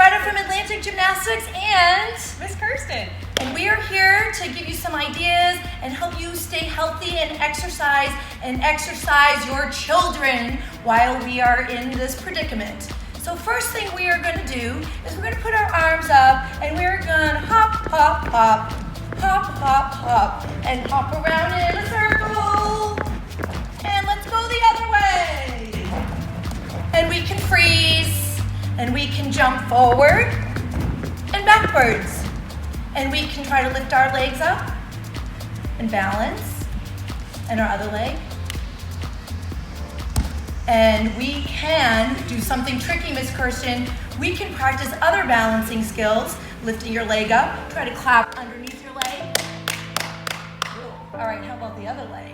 Loretta from Gymnastics and Miss Kirsten. And we are here to give you some ideas and help you stay healthy and exercise your children while we are in this predicament. So first thing we are going to do is we're going to put our arms up and we're going to hop, hop, hop, hop, hop, hop, and hop around in a circle. And let's go the other way. And we can freeze, and we can jump forward and backwards. And we can try to lift our legs up and balance, and our other leg. And we can do something tricky, Miss Kirsten. We can practice other balancing skills, lifting your leg up, try to clap underneath your leg. All right, how about the other leg?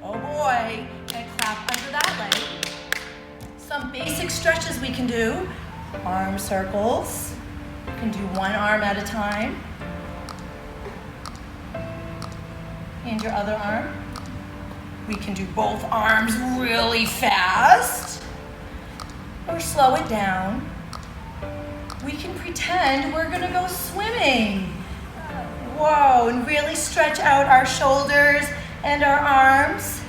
Oh boy, and clap under that leg. Some basic stretches we can do. Arm circles. You can do one arm at a time. And your other arm. We can do both arms really fast. Or slow it down. We can pretend we're gonna go swimming. Whoa, and really stretch out our shoulders and our arms.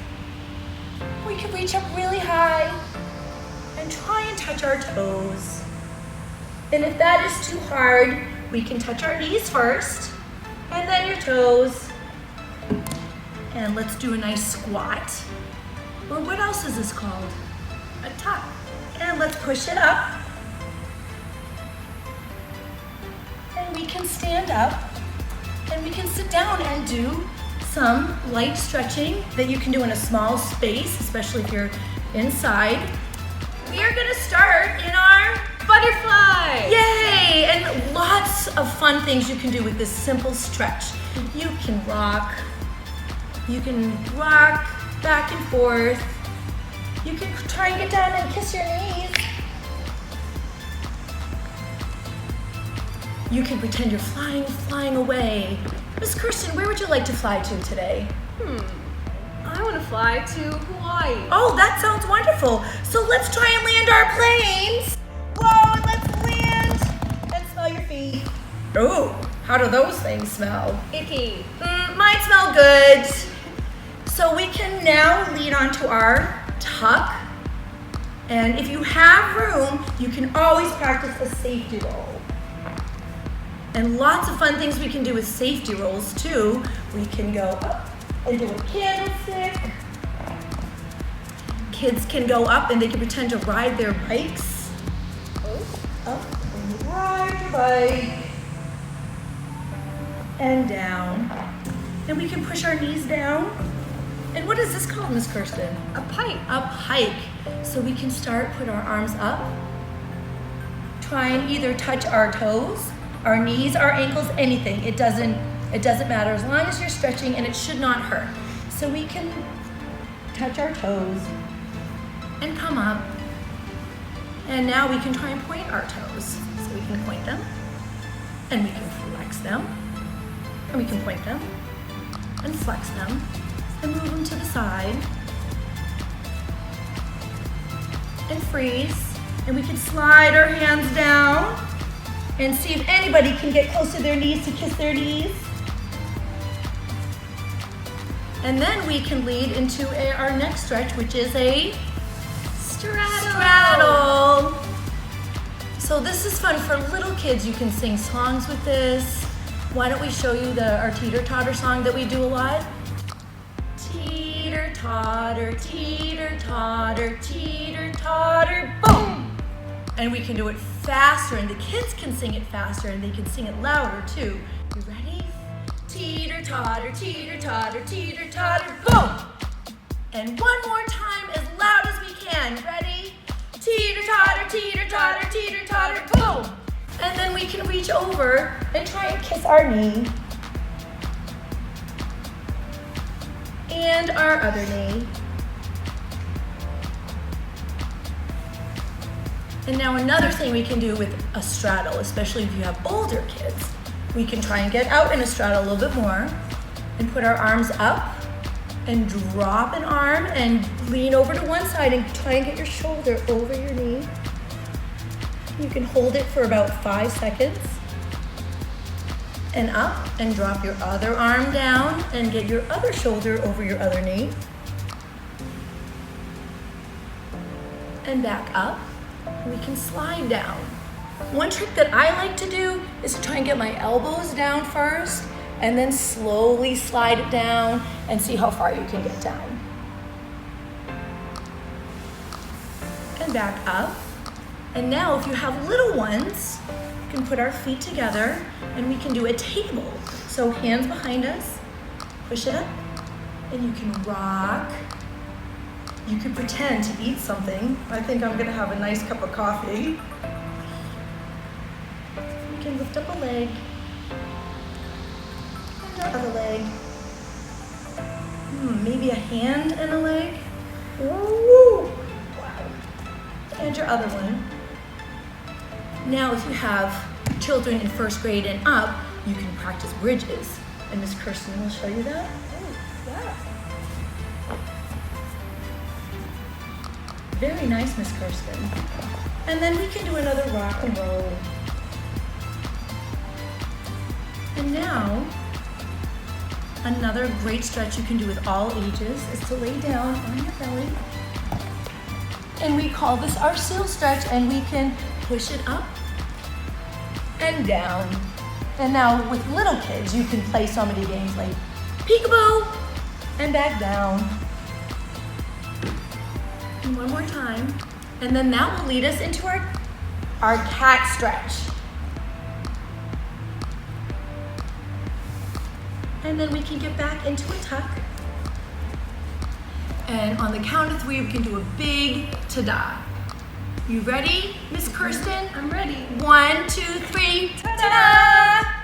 We can reach up really high and try and touch our toes. And if that is too hard, we can touch our knees first, and then your toes. And let's do a nice squat. Or what else is this called? A tuck. And let's push it up. And we can stand up, and we can sit down and do some light stretching that you can do in a small space, especially if you're inside. We are gonna start in our Butterfly! Yay! And lots of fun things you can do with this simple stretch. You can rock back and forth. You can try and get down and kiss your knees. You can pretend you're flying away. Miss Kirsten, where would you like to fly to today? I want to fly to Hawaii. Oh, that sounds wonderful. So let's try and land our planes. Whoa, and let's land. And smell your feet. Oh, how do those things smell? Icky. Mine smell good. So we can now lead onto our tuck. And if you have room, you can always practice a safety roll. And lots of fun things we can do with safety rolls too. We can go up and do a candlestick. Kids can go up and they can pretend to ride their bikes. Up and ride your bike. And down. And we can push our knees down. And what is this called, Miss Kirsten? A pike. A pike. So we can put our arms up. Try and either touch our toes, our knees, our ankles, anything. It doesn't matter as long as you're stretching, and it should not hurt. So we can touch our toes and come up. And now we can try and point our toes. So we can point them, and we can flex them, and we can point them, and flex them, and move them to the side, and freeze. And we can slide our hands down and see if anybody can get close to their knees to kiss their knees. And then we can lead into our next stretch, which is a straddle. So this is fun for little kids. You can sing songs with this. Why don't we show you our teeter-totter song that we do a lot? Teeter-totter, teeter-totter, teeter-totter, boom! And we can do it faster, and the kids can sing it faster, and they can sing it louder too. You ready? Teeter-totter, teeter-totter, teeter-totter, boom! And one more time, as loud as we can. Ready? Teeter-totter, teeter-totter, teeter-totter, boom! And then we can reach over and try and kiss our knee. And our other knee. And now another thing we can do with a straddle, especially if you have older kids, we can try and get out in a straddle a little bit more and put our arms up and drop an arm and lean over to one side and try and get your shoulder over your knee. You can hold it for about 5 seconds. And up and drop your other arm down and get your other shoulder over your other knee. And back up. We can slide down. One trick that I like to do is to try and get my elbows down first and then slowly slide it down and see how far you can get down. And back up. And now if you have little ones, we can put our feet together and we can do a table. So hands behind us, push it up, and you can rock. You can pretend to eat something. I think I'm gonna have a nice cup of coffee. You can lift up a leg, and your other leg. Maybe a hand and a leg. Woo! Wow. And your other one. Now if you have children in 1st grade and up, you can practice bridges. And Miss Kirsten will show you that. Oh, yeah. Very nice, Miss Kirsten. And then we can do another rock and roll. And now, another great stretch you can do with all ages is to lay down on your belly. And we call this our seal stretch, and we can push it up and down. And now with little kids, you can play so many games like peekaboo and back down. And one more time. And then that will lead us into our cat stretch. And then we can get back into a tuck. And on the count of 3, we can do a big ta-da. You ready, Miss Kirsten? I'm ready. 1, 2, 3, ta-da!